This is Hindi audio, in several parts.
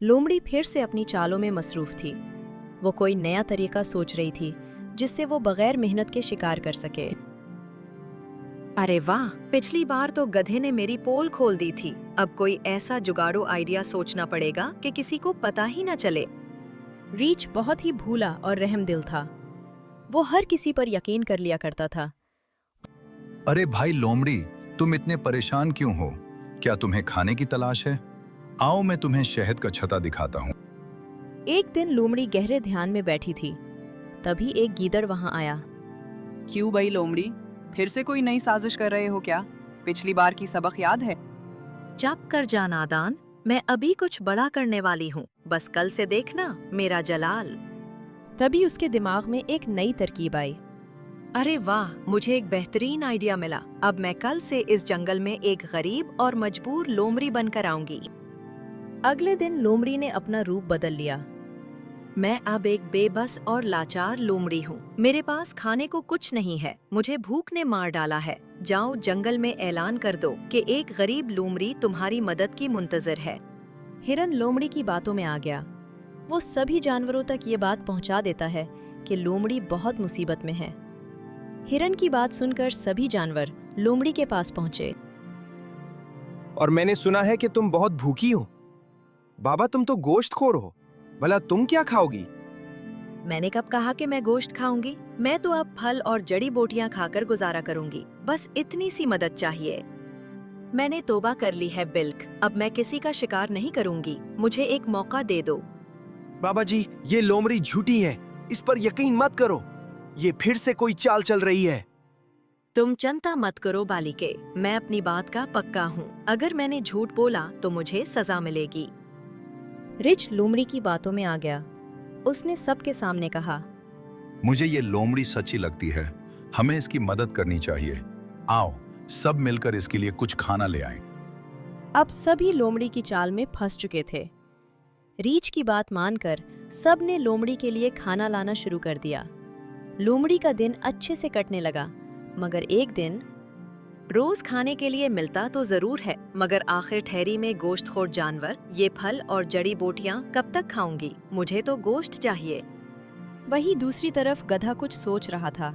लोमड़ी फिर से अपनी चालों में मसरूफ थी। वो कोई नया तरीका सोच रही थी जिससे वो बगैर मेहनत के शिकार कर सके। अरे वाह, पिछली बार तो गधे ने मेरी पोल खोल दी थी। अब कोई ऐसा जुगाड़ू आइडिया सोचना पड़ेगा कि किसी को पता ही न चले। रीच बहुत ही भूला और रहमदिल था। वो हर किसी पर यकीन कर लिया करता था। अरे भाई लोमड़ी, तुम इतने परेशान क्यों हो? क्या तुम्हें खाने की तलाश है? आओ मैं तुम्हें शहद का छत्ता दिखाता हूँ। एक दिन लोमड़ी गहरे ध्यान में बैठी थी। तभी एक गीदड़ वहां आया। क्यों भाई लोमड़ी, फिर से कोई नई साजिश कर रहे हो क्या? पिछली बार की सबक याद है? चुप कर जा नादान, मैं अभी कुछ बड़ा करने वाली हूँ। बस कल से देखना मेरा जलाल। तभी उसके दिमाग में एक नई तरकीब आई। अरे वाह, मुझे एक बेहतरीन आइडिया मिला। अब मैं कल से इस जंगल में एक गरीब और मजबूर लोमड़ी बनकर आऊंगी। अगले दिन लोमड़ी ने अपना रूप बदल लिया। मैं अब एक बेबस और लाचार लोमड़ी हूँ। मेरे पास खाने को कुछ नहीं है। मुझे भूख ने मार डाला है। जाओ जंगल में ऐलान कर दो कि एक गरीब लोमड़ी तुम्हारी मदद की मुंतजर है। हिरन लोमड़ी की बातों में आ गया। वो सभी जानवरों तक ये बात पहुंचा देता है कि लोमड़ी बहुत मुसीबत में है। हिरन की बात सुनकर सभी जानवर लोमड़ी के पास पहुंचे। और मैंने सुना है कि तुम बहुत भूखी हो। बाबा, तुम तो गोश्तखोर हो। भला तुम क्या खाओगी? मैंने कब कहा कि मैं गोश्त खाऊंगी? मैं तो अब फल और जड़ी बूटियां खाकर गुजारा करूंगी। बस इतनी सी मदद चाहिए। मैंने तौबा कर ली है बिल्क। अब मैं किसी का शिकार नहीं करूंगी। मुझे एक मौका दे दो। बाबा जी, ये लोमड़ी झूठी है। इस पर यकीन मत करो। ये फिर से कोई चाल चल रही है। तुम चिंता मत करो बालिके, मैं अपनी बात का पक्का हूँ। अगर मैंने झूठ बोला तो मुझे सजा मिलेगी। रिच लोमड़ी की बातों में आ गया। उसने सबके सामने कहा, मुझे ये लोमड़ी सच्ची लगती है। हमें इसकी मदद करनी चाहिए। आओ सब मिलकर इसके लिए कुछ खाना ले आएं। अब सभी लोमड़ी की चाल में फंस चुके थे। रीछ की बात मानकर सब ने लोमड़ी के लिए खाना लाना शुरू कर दिया। लोमड़ी का दिन अच्छे से कटने लगा, मगर एक दिन रोज खाने के लिए मिलता तो जरूर है, मगर आखिर ठहरी में गोश्तखोर जानवर ये फल और जड़ी बूटियां कब तक खाऊंगी? मुझे तो गोश्त चाहिए। वहीं दूसरी तरफ गधा कुछ सोच रहा था।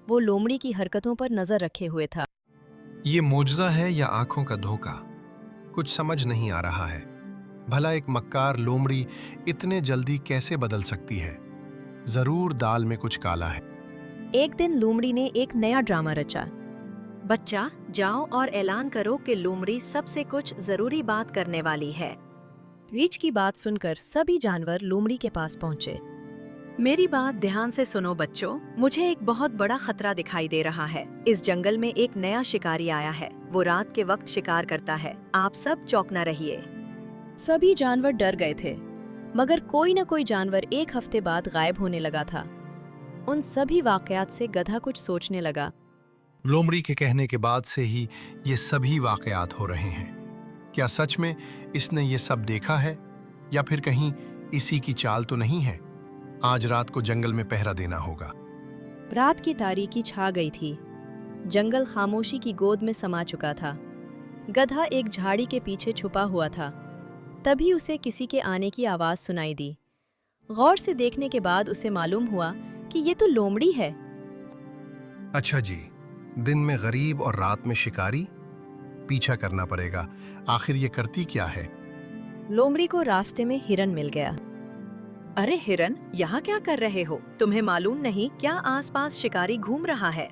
वो लोमड़ी की हरकतों पर नजर रखे हुए था। ये मोजज़ा है या आंखों का धोखा? कुछ समझ नहीं आ रहा है। भला एक मक्कार लोमड़ी इतने जल्दी कैसे बदल सकती है? जरूर दाल में कुछ काला है। एक दिन लोमड़ी ने एक नया ड्रामा रचा। बच्चा, जाओ और ऐलान करो कि लोमड़ी सबसे कुछ जरूरी बात करने वाली है। रीछ की बात सुनकर सभी जानवर लोमड़ी के पास पहुंचे। मेरी बात ध्यान से सुनो बच्चों, मुझे एक बहुत बड़ा खतरा दिखाई दे रहा है। इस जंगल में एक नया शिकारी आया है। वो रात के वक्त शिकार करता है। आप सब चौकना रहिए। सभी जानवर डर गए थे, मगर कोई न कोई जानवर एक हफ्ते बाद गायब होने लगा था। उन सभी वाकयात से गधा कुछ सोचने लगा। लोमड़ी के कहने के बाद से ही ये सभी वाकयात हो रहे हैं। क्या सच में इसने ये सब देखा है, या फिर कहीं इसी की चाल तो नहीं है? आज रात को जंगल में पहरा देना होगा। रात की तारीकी छा गई थी। जंगल खामोशी की गोद में समा चुका था। गधा एक झाड़ी के पीछे छुपा हुआ था। तभी उसे किसी के आने की आवाज सुनाई दी। गौर से देखने के बाद उसे मालूम हुआ कि ये तो लोमड़ी है। अच्छा जी, दिन में गरीब और रात में शिकारी? पीछा करना पड़ेगा। आखिर ये करती क्या है? लोमड़ी को रास्ते में हिरन मिल गया। अरे हिरन, यहाँ क्या कर रहे हो? तुम्हें मालूम नहीं क्या आसपास शिकारी घूम रहा है?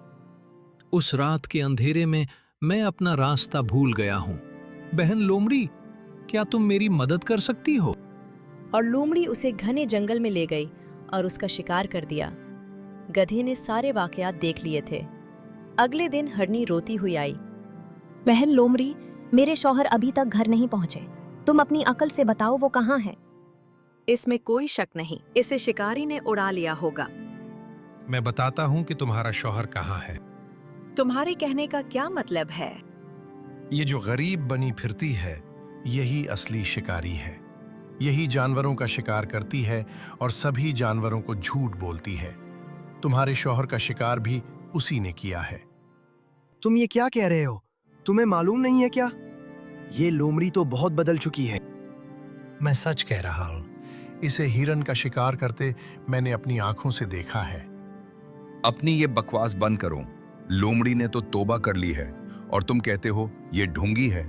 उस रात के अंधेरे में मैं अपना रास्ता भूल गया हूँ। बहन लोमड़ी, क्या तुम मेरी मदद कर सकती हो? और लोमड़ी उसे घने जंगल में ले गई और उसका शिकार कर दिया। गधे ने सारे वाकयात देख लिए थे। अगले दिन हरनी रोती हुई आई। बहन लोमड़ी, मेरे शौहर अभी तक घर नहीं पहुंचे। तुम अपनी अकल से बताओ वो कहाँ है? इसमें कोई शक नहीं, इसे शिकारी ने उड़ा लिया होगा। मैं बताता हूँ कि तुम्हारा शौहर कहाँ है। तुम्हारे कहने का क्या मतलब है? ये जो गरीब बनी फिरती है, यही असली शिकारी है। यही जानवरों का शिकार करती है और सभी जानवरों को झूठ बोलती है। तुम्हारे शौहर का शिकार भी उसी ने किया है। तुम ये क्या कह रहे हो? तुम्हें मालूम नहीं है क्या? ये लोमड़ी तो बहुत बदल चुकी है। मैं सच कह रहा हूँ, इसे हिरन का शिकार करते मैंने अपनी आंखों से देखा है। अपनी ये बकवास बंद करो। लोमड़ी ने तो तौबा कर ली है और तुम कहते हो ये ढोंगी है।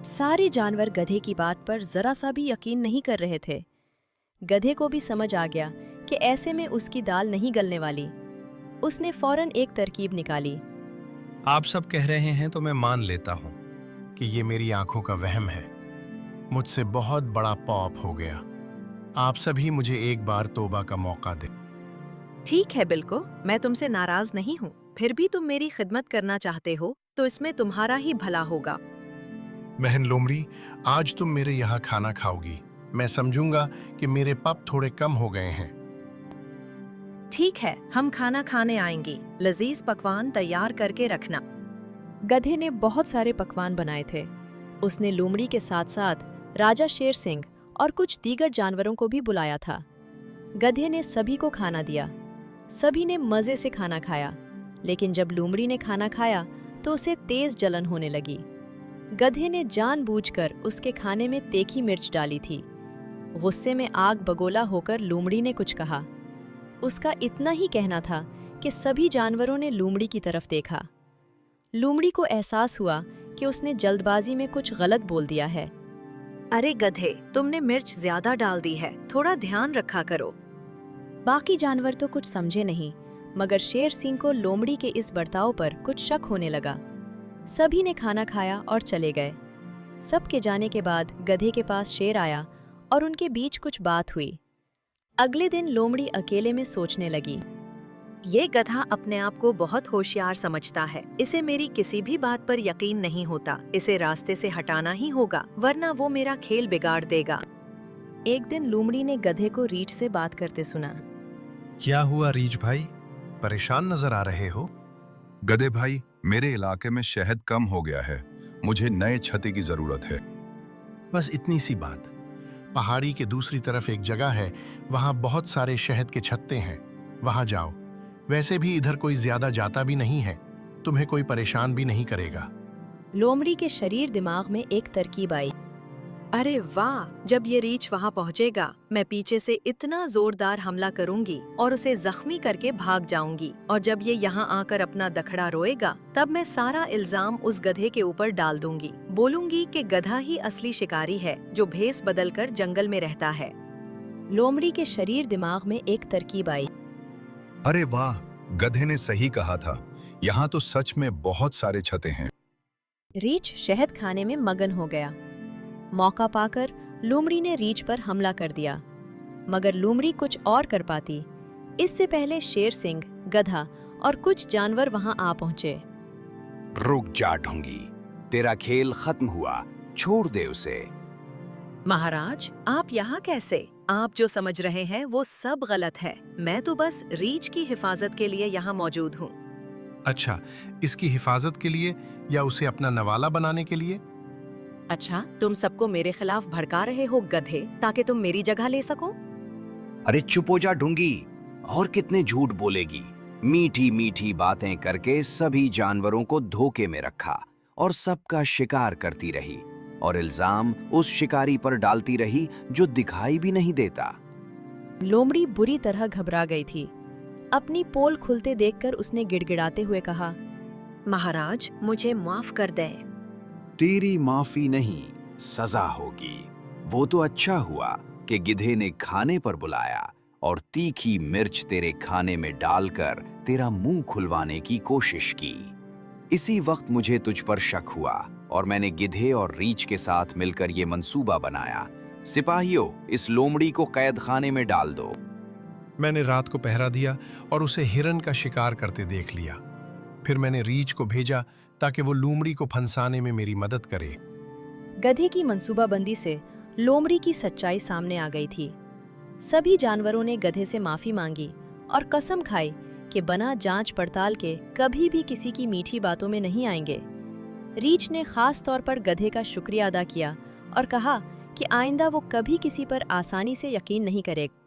सारे जानवर गधे की बात पर जरा सा भी यकीन नहीं कर रहे थे। गधे को भी समझ आ गया कि ऐसे में उसकी दाल नहीं गलने वाली। उसने फौरन एक तरकीब निकाली। आप सब कह रहे हैं तो मैं मान लेता हूँ कि ये मेरी आंखों का वहम है। मुझसे बहुत बड़ा पॉप हो गया। आप सभी मुझे एक बार तौबा का मौका दें। ठीक है बिल्को, मैं तुमसे नाराज नहीं हूँ। फिर भी तुम मेरी खिदमत करना चाहते हो तो इसमें तुम्हारा ही भला होगा। बहन लोमड़ी, आज तुम मेरे यहाँ खाना खाओगी। मैं समझूंगा कि मेरे पप थोड़े कम हो गए हैं। ठीक है, हम खाना खाने आएंगे। लजीज पकवान तैयार करके रखना। गधे ने बहुत सारे पकवान बनाए थे। उसने लोमड़ी के साथ साथ राजा शेर सिंह और कुछ दीगर जानवरों को भी बुलाया था। गधे ने सभी को खाना दिया। सभी ने मजे से खाना खाया, लेकिन जब लोमड़ी ने खाना खाया तो उसे तेज जलन होने लगी। गधे ने जानबूझकर उसके खाने में तीखी मिर्च डाली थी। गुस्से में आग बगोला होकर लोमड़ी ने कुछ कहा। उसका इतना ही कहना था कि सभी जानवरों ने लोमड़ी की तरफ देखा। लोमड़ी को एहसास हुआ कि उसने जल्दबाजी में कुछ गलत बोल दिया है। अरे गधे, तुमने मिर्च ज्यादा डाल दी है, थोड़ा ध्यान रखा करो। बाकी जानवर तो कुछ समझे नहीं, मगर शेर सिंह को लोमड़ी के इस बर्ताव पर कुछ शक होने लगा। सभी ने खाना खाया और चले गए। सबके जाने के बाद गधे के पास शेर आया और उनके बीच कुछ बात हुई। अगले दिन लोमड़ी अकेले में सोचने लगी। ये गधा अपने आप को बहुत होशियार समझता है। इसे मेरी किसी भी बात पर यकीन नहीं होता। इसे रास्ते से हटाना ही होगा, वरना वो मेरा खेल बिगाड़ देगा। एक दिन लोमड़ी ने गधे को रीछ से बात करते सुना। क्या हुआ रीछ भाई, परेशान नजर आ रहे हो? गधे भाई, मेरे इलाके में शहद कम हो गया है। मुझे नए छत्ते की जरूरत है। बस इतनी सी बात। पहाड़ी के दूसरी तरफ एक जगह है, वहां बहुत सारे शहद के छत्ते हैं। वहां जाओ। वैसे भी इधर कोई ज्यादा जाता भी नहीं है, तुम्हें कोई परेशान भी नहीं करेगा। लोमड़ी के शरीर दिमाग में एक तरकीब आई। अरे वाह, जब ये रीछ वहाँ पहुँचेगा, मैं पीछे से इतना जोरदार हमला करूंगी और उसे जख्मी करके भाग जाऊंगी। और जब ये यहाँ आकर अपना दखड़ा रोएगा, तब मैं सारा इल्जाम उस गधे के ऊपर डाल दूंगी। बोलूंगी कि गधा ही असली शिकारी है, जो भेस बदलकर जंगल में रहता है। लोमड़ी के शरीर दिमाग में एक तरकीब आई। अरे वाह, गधे ने सही कहा था। यहाँ तो सच में बहुत सारे छत्ते हैं। रीछ शहद खाने में मगन हो गया। मौका पाकर लोमड़ी ने रीछ पर हमला कर दिया, मगर लोमड़ी कुछ और कर पाती। इससे पहले शेर सिंह, गधा और कुछ जानवर वहां आ पहुंचे। रुक जा ढोंगी, तेरा खेल खत्म हुआ, छोड़ दे उसे। महाराज, आप यहाँ कैसे? आप जो समझ रहे हैं वो सब गलत है। मैं तो बस रीछ की हिफाजत के लिए यहाँ मौजूद हूँ। अच्छा, इसकी हिफाजत के लिए या उसे अपना नवाला बनाने के लिए? अच्छा, तुम सबको मेरे खिलाफ भड़का रहे हो गधे, ताकि तुम मेरी जगह ले सको? अरे चुप हो जा ढोंगी, और कितने झूठ बोलेगी। मीठी मीठी बातें करके सभी जानवरों को धोखे में रखा और सबका शिकार करती रही, और इल्जाम उस शिकारी पर डालती रही जो दिखाई भी नहीं देता। लोमड़ी बुरी तरह घबरा गई थी। अपनी पोल खुलते देखकर उसने गिड़गिड़ाते हुए कहा, महाराज, मुझे माफ कर दें। तेरी माफी नहीं, सजा होगी। वो तो अच्छा हुआ कि गिधे ने खाने पर बुलाया और तीखी मिर्च तेरे खाने में डालकर तेरा मुंह खुलवाने की कोशिश की। इसी वक्त मुझे तुझ पर शक हुआ और मैंने गिधे और रीछ के साथ मिलकर ये मंसूबा बनाया। सिपाहियों, इस लोमड़ी को कैद खाने में डाल दो। मैंने रात को पहरा दिया और उसे हिरन का शिकार करते देख लिया। फिर मैंने रीछ को भेजा ताकि वो लोमड़ी को फंसाने में मेरी मदद करे। गधे की मंसूबाबंदी से लोमड़ी की सच्चाई सामने आ गई थी। सभी जानवरों ने गधे से माफी मांगी और कसम खाई कि बिना जांच पड़ताल के कभी भी किसी की मीठी बातों में नहीं आएंगे। रीछ ने खास तौर पर गधे का शुक्रिया अदा किया और कहा कि आइंदा वो कभी किसी पर आसानी से यकीन नहीं करेगा।